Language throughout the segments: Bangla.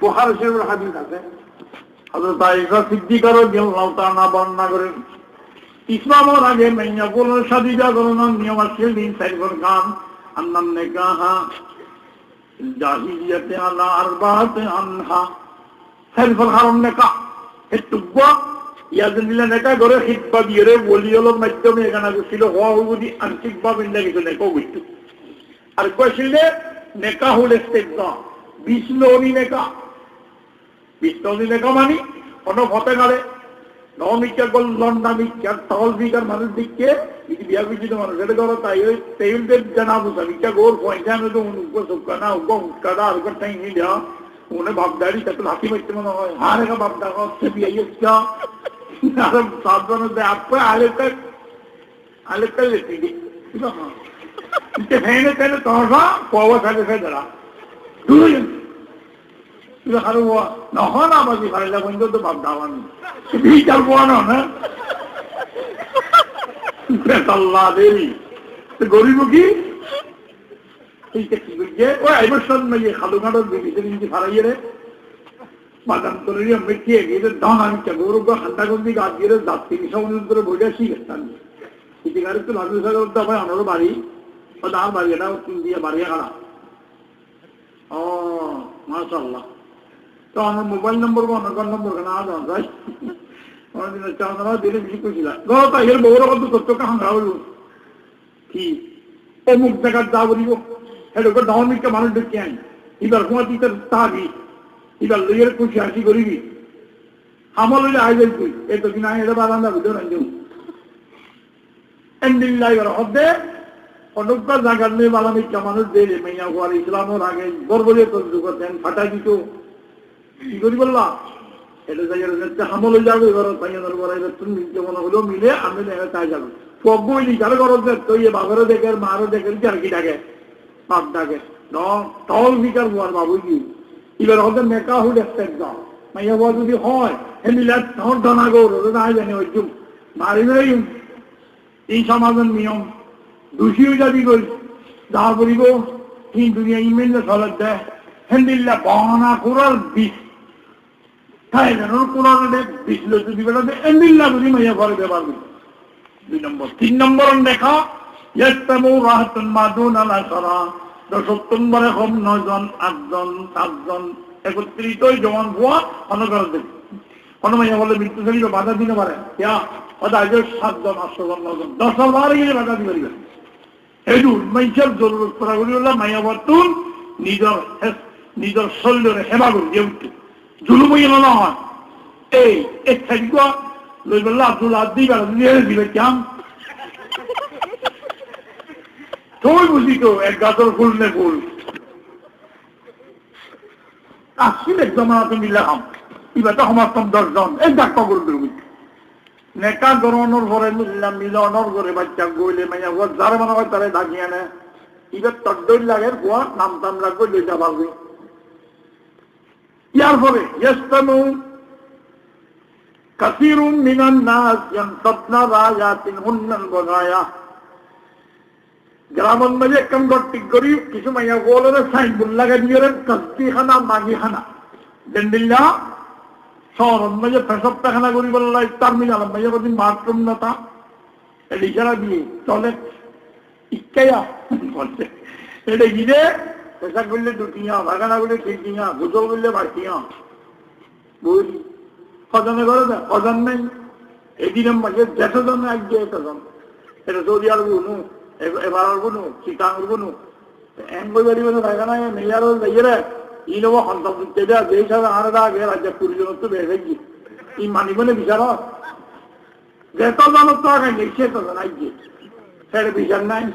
বুখারী শরীফের হাদিস আছে, হযরত আয়েশা সিদ্দিকা রাদিয়াল্লাহু তাআলা বর্ণনা করেন, ইসলামের আগে মাইয়া কোন শাদীদা করণের নিয়ম আছে দিন সাইফর গান আন্নান নিকাহা জাহিলিয়াতে আলা আরবাতে আনহা সাইফর হারাম নিকাহ এটুকু ইয়াদিল্লা নিকাহ করে হিতবা দিয়ে ওলিয়লের মাধ্যমে এখানে ছিল হওয়া যদি আংশিকভাবে কিছু নিকাহ হইতো। আর কইছিলে নিকাহ হল ইস্তেগনা বিষ্ণুনি নিকাহ, বিষ্ণুনি নিকাহ মানে কোনো হতে পারে নমিকা গোল লন্ডা মিকা তল বিকার মানুষ দিকে যদি বিয়া বিচিত মানুষ এটা করো তাই ওই তেইলদের জানাবো মিকা গোল পয়সানো তো উনকো সুকানা উনকো উৎকাদা আর উনকো টাইম नहीं दिया उन्हें बापदारी तक हाथी में इस्तेमाल हो हारे का बापदा का उससे भी ये क्या अरे सावधान से आपको आले तक लेती थी इनके फैने तेरे तोड़ा पावा साले से डरा दूर इधर हर वो ना हो ना बाजी हर लग बंदो तो बापदावान भी चल हुआ ना अल्लाह देवी तो गरीबों की ওই আইবসন মেয়ে খালুঘাটের বিবিদের ইঞ্জি ফারাইয়ে রে বাদাম করে মেটিয়ে গিয়ে দান আমি গৌরব হান্তাগন্দি গাছ দিয়ে যাত্রী সমুদ্র করে বইটা শিখেছেন ইতিকারে তো লাজু সাগর তো ভাই আমারও বাড়ি ও দাম বাড়ি এটা দিয়ে বাড়ি খারাপ ও মাশাআল্লাহ তো আমার মোবাইল নম্বর বা অন্য নম্বর কেনা আদান ভাই অনেকদিন চাঁদা দিলে বেশি করছিল গত এর বউর কত তথ্য কাহাঙ্গা হল কি অমুক জায়গার যা বলিব এটা ধার্মিককে মানুষ দেখে আনি এবার হুমাতিতে তাবি এবার লইয়ের খুশি হাসি করিবি আমল হইলে আইবেন তুই এতদিন আয় এটা বারান্দা বুঝে রাখুন এন্ডিল্লাহ এবার হদ্দে অনব্য জায়গার মেয়ে বালামিককে মানুষ দেয় মেয়া হওয়ার ইসলামের আগে গর্বলে তর্জু করতেন ফাটাই দিত কি করি বললাম এটা জায়গাটা আমল হয়ে যাবে এবার তাইয়ানোর বড়াইবার তুমি যেমন হলেও মিলে আমি দেখা তাই যাবো সব বইলি যারা গরজ তো ইয়ে বাবারও দেখে মারও দেখে আর কি ডাকে বাপ ডাকে টল বিকার হওয়ার বাবু কি এবার হতে মেকা হুড একটা যাও মাইয়া বাবা যদি হয় এমিলা তখন ডানা গৌর না জানি ওই জুম মারিবেই এই সমাজের নিয়ম দোষীও যাবি করি যা করিব এই দুনিয়া ইমেল চলার দেয় হেন্দিল্লা বহনা করার বিষ তাই যেন কোরআন বিষ লইতে দিবে না এন্দিল্লা যদি মাইয়া ঘরে ব্যবহার করি 2 নম্বর 3 নম্বর দেখা ইয়াস্তামু রাহাতুন মাদুন আলা সারা 10 নম্বরে কম 9 জন 8 জন 7 জন একত্রিত জওয়ান হওয়া অনগর দেব কোন মাইয়া বলে মৃত্যু শরীর বাধা দিতে পারে ইয়া ওটা আজ 7 জন 8 জন 9 জন 10 বার গিয়ে বাধা দিবে এডু মাইয়ার জরুরত পড়া হলো মাইয়া বর্তুন নিজের শরীরে হেবা করে দিয়ে জুলুম হইল না হয় এই এক থাকবা লইবল্লা আব্দুল্লাহ দিবে কেম তুই বুঝি তো এক গাছর ফুল নে ফুল আসছিল একদম তুমি লাগাম এবার তো সমাজম 10 জন এক ডাক পাগল করবি নেকা গরনের ঘরে মিললাম মিলনের ঘরে বাচ্চা গইলে মাইয়া ঘর যারা মনে হয় তারা ডাকিয়ে আনে এবার তদ্দই লাগে গোয়া নাম টাম লাগবে লইটা পারবে ইয়ার পরে ইয়াস্তামু কাসীরুম মিনান নাস ইয়ানসাবনা রায়াতিন হুন্নাল বাগায়া গ্রামের মধ্যে একদম গট্টি করি কিছু মাইয়া বলে সাইনবোর্ড লাগাই দিয়ে তসবিখানা মাগিখানা দেন্দিল্লা শহরের মধ্যে ফেসপ্তাখানা করি বলল তার মিলাল মাইয়া বলছি বাথরুম না তা ইশারা দিয়ে চলে ইকাইয়া বলছে এটা গিয়ে পেশা করলে দুটিয়া বাগানা করলে তিনটিয়া গোসল করলে বাড়তিয়া বুঝলি খজানে করে দেয় খজান নেই এদিনের মাঝে 100 জন এক দিয়ে 100 জন এটা সৌদি আরব নু এবার কোনো চিটাঙ্গুর কোনো এনবাড়ি বলে দেখা নাই মেয়ারও যাইয়ে ই নেব সন্তান দিতে দেয়া যে হিসাবে আর আগে রাজ্যের পরিজন তো বেড়ে গিয়ে ই মানিবনে বিচার যেত জন তো আগে নেই সে তো জানাইছে সেটা বিচার নাই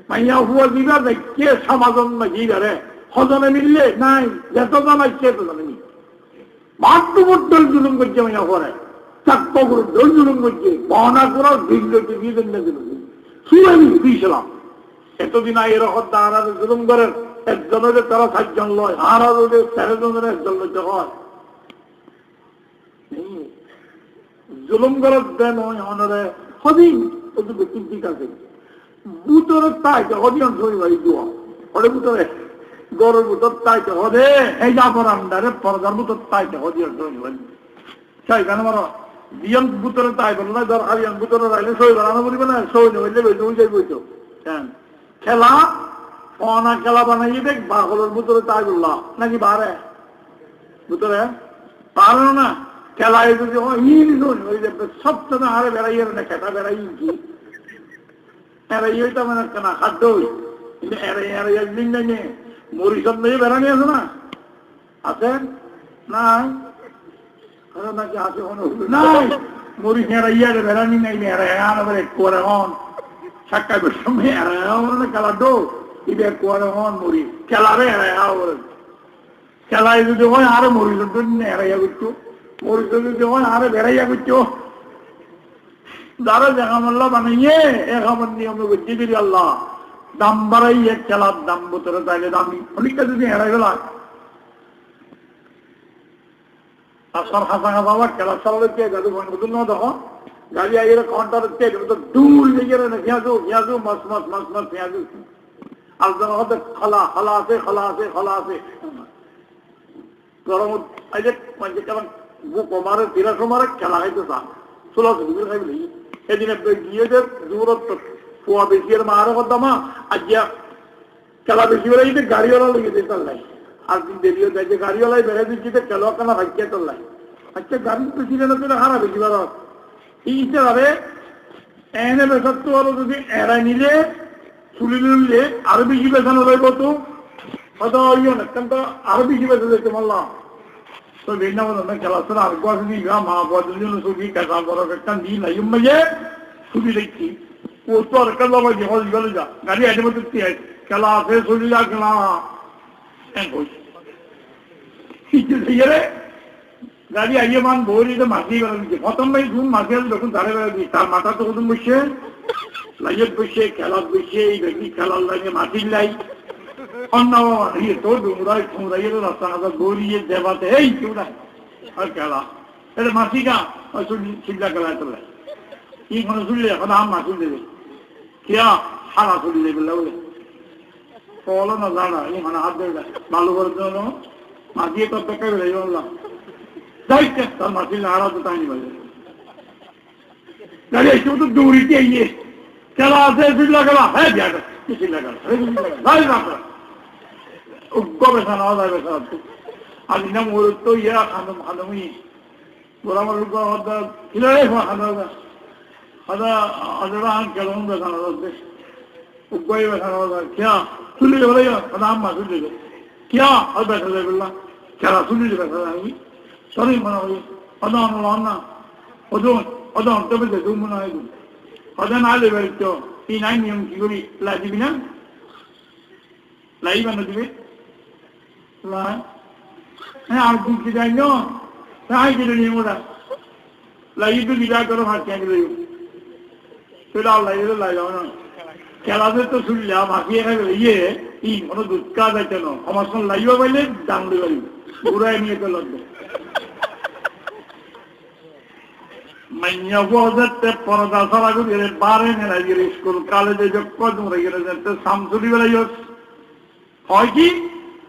মাইয়া হুয়া দিবা দেখে সমাজন নাকি ধরে সজনে মিললে নাই যেত জন আসছে তো জানেনি মাতৃমুদ্দল জুলুম করছে মাইয়া করে চাক্ক করে দল জুলুম করছে বহনা করার ভিড় দিয়ে দিল শুনানি দিয়েছিলাম এতদিন এরকম তারা জুলুম করেন একজনের তারা 7 জন লয় আর 13 জনের একজন লইতে হয় জুলুম করার দেন অনরে হদিন ঠিক আছে বুতরে তাই হদিন শরীর বাড়ি দেওয়া ওরে বুতরে গরুর ভিতর তাইতে হদে এই যাবর আন্ডারে পর্দার ভিতর তাইতে হদিয়ে সেইখানে আমার বিয়ন ভিতরে তাই বললো ধর আবিয়ান ভিতরে রাইলে সই বানানো বলবে না সই হইলে যাই বইতো খেলা অনা খেলা বানাইয়ে দেখ বাগলের ভিতরে তাই বললা নাকি বারে ভিতরে পারো না খেলায় যদি ওই সবসময় হারে বেড়াইয়ে না খেটা বেড়াই কি এরাই তো মানে কেনা খাদ্য কিন্তু এরাই একদিন জানিয়ে মরিসব নিয়ে বেড়ানি আছে না আছে নাই নাকি আছে নাই মরিস এরাইয়া বেড়ানি নাই এরাই করে হন সাক্ষা বেশম এরাই খেলা দো ইবে করে হন মরি খেলারে এরাই খেলায় যদি হয় আরো মরিস এরাইয়া করছো মরিস যদি হয় আরো বেড়াইয়া করছো যারা জাহামাল্লাহ বানাইয়ে এক আমার নিয়মে বুঝি দিবি আল্লাহ দাম বাড়াইয়ে খেলার দাম বোতরে চাইলে দামি অনেকটা যদি হেরাই গেল আসর হাসা বাবা খেলা চালালে কে গাড়ি বন্ধু না দেখো গাড়ি আগে কাউন্টার দূর লেগে ঘিয়াজু মাছ পেঁয়াজু আর যেন হতে খালা আছে গরম মানে কেমন বুক মারে তিরাশো মারে খেলা খাইতে চা ষোলো খাইবে এদিনে গিয়েদের দূরত্ব পোয়া বেশি এর মারে করতামা আজ্ঞা খেলা বেশি বেড়ে যেতে গাড়িওয়ালা লেগেছে চাল্লাই আর দিন দেরিও দেয় যে গাড়িওয়ালাই বেড়ে দিচ্ছি খেলোয়া কেনা ভাগ্যে চাল্লাই আচ্ছা গাড়ি বেশি বেড়ে হারা বেশি বেড়া এই হিসাবে এনে বেসার তো আরো যদি এড়াই নিলে চুলি নিলে আরো বেশি বেসানো রইব তো হয়তো ইয়ে না কেন তো আরো বেশি বেসে যেতে পারলাম তো ভিন্ন খেলা শোনা আর গজনি মা গজনি ছবি কাঁচা বড় একটা দিন আইয়ে ছবি দেখছি ও তো আর খেলা বাজে হল গেলে যা গাড়ি আইতে মতো খেলা আছে ছবি যা খেলা রে গাড়ি আইয়ে মান বই মাসি বেড়া দিচ্ছে প্রথম ভাই ঘুম মাসি আসলে যখন দাঁড়ে বেড়া দিচ্ছে তার মাথা তো কদম বসে লাইয়ের বসে খেলার বসে এই ব্যক্তি খেলার লাগে মাটির লাই অন্য তো ডুমরাই ঠুমরাই রাস্তা হাজার গড়িয়ে দেবাতে এই চুড়াই আর খেলা এটা মাসিকা চিন্তা খেলায় তোলে কি কোনো শুনলে এখন আম মাসুল দেবে কিয়া সারা চলি দেবে বলে বলো না জানা এই মানে হাত দেবে ভালো করে জন্য মাসিয়ে তো অপেক্ষা করে বললাম যাইতে তার মাসির হারা তো তাই বাজে গাড়ি এসে তো দৌড়িতে আইয়ে খেলা আছে চিল্লা খেলা হ্যাঁ বিয়াটা কি চিল্লা খেলা গবেষণা আর নাম ওর তো ইয়া খানম খানমি ওরা আমার খিলারে কেমন বেখানা উগ্গই বেখানা খেয়া চুলি বলে আম মা চুলি খেয়া আর বেসা যাই বললাম খেলা চুলি বেসা যাই সরি মনে হয় অদন না অদন তবে যে মনে হয় অদন আলে বেরোচ্ছ এই নাই নিয়ম কি করি লাই দিবি না লাই বানা দিবি হ্যাঁ আর দিচ্ছি যাই নাই গেলে নিয়ে ওরা লাগি তো বিদায় করো হাত গেলে সেটা লাই যাও না খেলাতে তো শুনলাম মাখিয়ে গেলে ইয়ে ই কোনো দুঃখা যাইতে না আমার সঙ্গে লাগিও পাইলে জানতে পারি ঘুরাই নিয়ে তো লাগবে মাইয়া বজাতে পরদা সারা করে বারে নেলা গেলে স্কুল কলেজে যোগ্য তোমরা গেলে সামসুরি বেলা হয় কি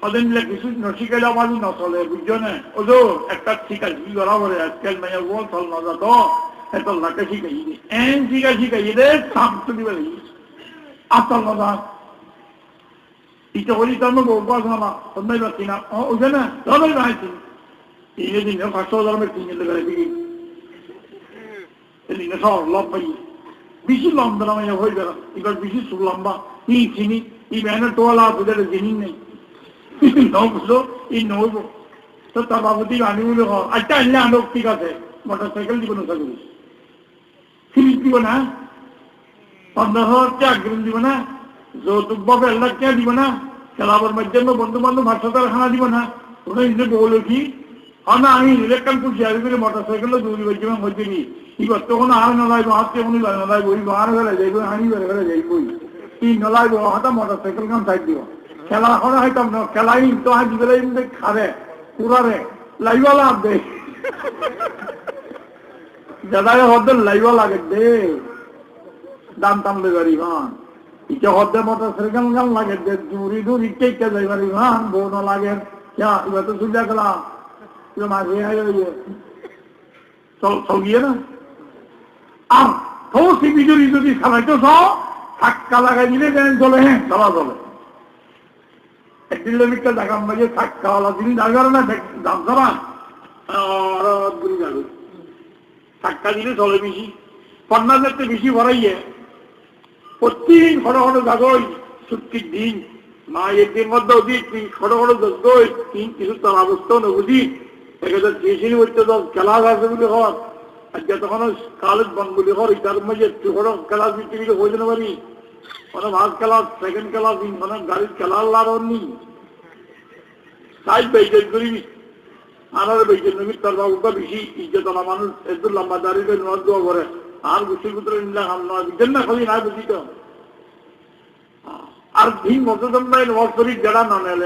ওদের মিলে কিছু নশিকালে আমার নচলে বুঝছো না ও তো একটা শিখা কি করা বলে আজকাল মেয়ে বল চল না যা তো এত লাখে শিখাই এন শিখাই রে সামসুরি বেলা আসল না ইটা হলি তার মধ্যে অভ্যাস না সন্ধ্যায় পাচ্ছি না ওকে না ধর্মের বানাইছি এই দিন ফার্স্ট ধর্মের তিন বেলা দিকে সব লব পাই বেশি লম্বা নামাই হয়ে গেল এবার বেশি লম্বা ই চিনি এই ব্যানের টোয়ালা আছে জিনিস নেই নবুঝো এই নবো তো তার বাবুটি আনিবলে আচ্ছা আনলে আনো ঠিক আছে মোটর সাইকেল দিব না থাকবে ফ্রিজ দিব না 15,000 আগ্রহ দিব না যৌতুক ভাবে 1 লাখ টাকা দিব না খেলাবার মাধ্যমে বন্ধু বান্ধব ভাষাতার খানা দিব না ওরা ইন্দে বলো কি না আমি ইলেকট্রন করছি আর করে মোটর সাইকেলও দৌড়ি বলছি মধ্যে নি এবার তখন আর নলাইব হাতে উনি নলাইব ওই আর বেলা যাইব হানি বেলা যাইব এই নলাইব হাতা মোটর সাইকেল কাম সাইড দিব খেলা করা হইতাম না খেলাই তো আজ বেলাই খারে পুরারে লাইওয়ালা দে দাদা হদের লাইওয়া লাগে দে দাম টাম লে গাড়ি ইটা হদ্দে মোটর সাইকেল গান লাগে জুড়ি দূরি টেকে যাইবার ইমান বোন লাগে এবার তো সুবিধা গেলাম মাঝে চল গিয়ে না আর সৌসি বিজুরি যদি খালাইতে ধাক্কা লাগাই দিলে দেন চলে হ্যাঁ চলা চলে 1 কিলোমিটার দেখাম বাজে ধাক্কাওয়ালা তিনি যাবে না দাম চাবা যাবে ধাক্কা দিলে চলে বেশি 50,000 বেশি ভরাইয়ে প্রতিদিন খড়ো খড়ো যাগই ছুটির দিন মা একদিন মধ্যে অধিক খড়ো খড়ো যাগই তিন কিছু তার অবস্থাও না বুঝি 1000 হইতে তো ক্লাস আছে বলে হওয়ার আর যতক্ষণ কলেজ বন্ধ বলে হওয়ার তার মাঝে একটু খড়ো ক্লাস দিতে হয়ে যেতে পারি মানে ভাত ক্লাস সেকেন্ড ক্লাস মানে গাড়ির খেলার লাড়ন নি তাই বেজেন করি আর বেজেন নবী তার বাবুটা বেশি ইজ্জতলা মানুষ একটু লম্বা দাঁড়িয়ে নোয়াজ দোয়া করে আর গুছির ভিতরে নিলাম হাম নয় বুঝছেন না খালি না বুঝি তো আর ভিন মতদম নাই নোয়াজ শরীফ যারা না নেলে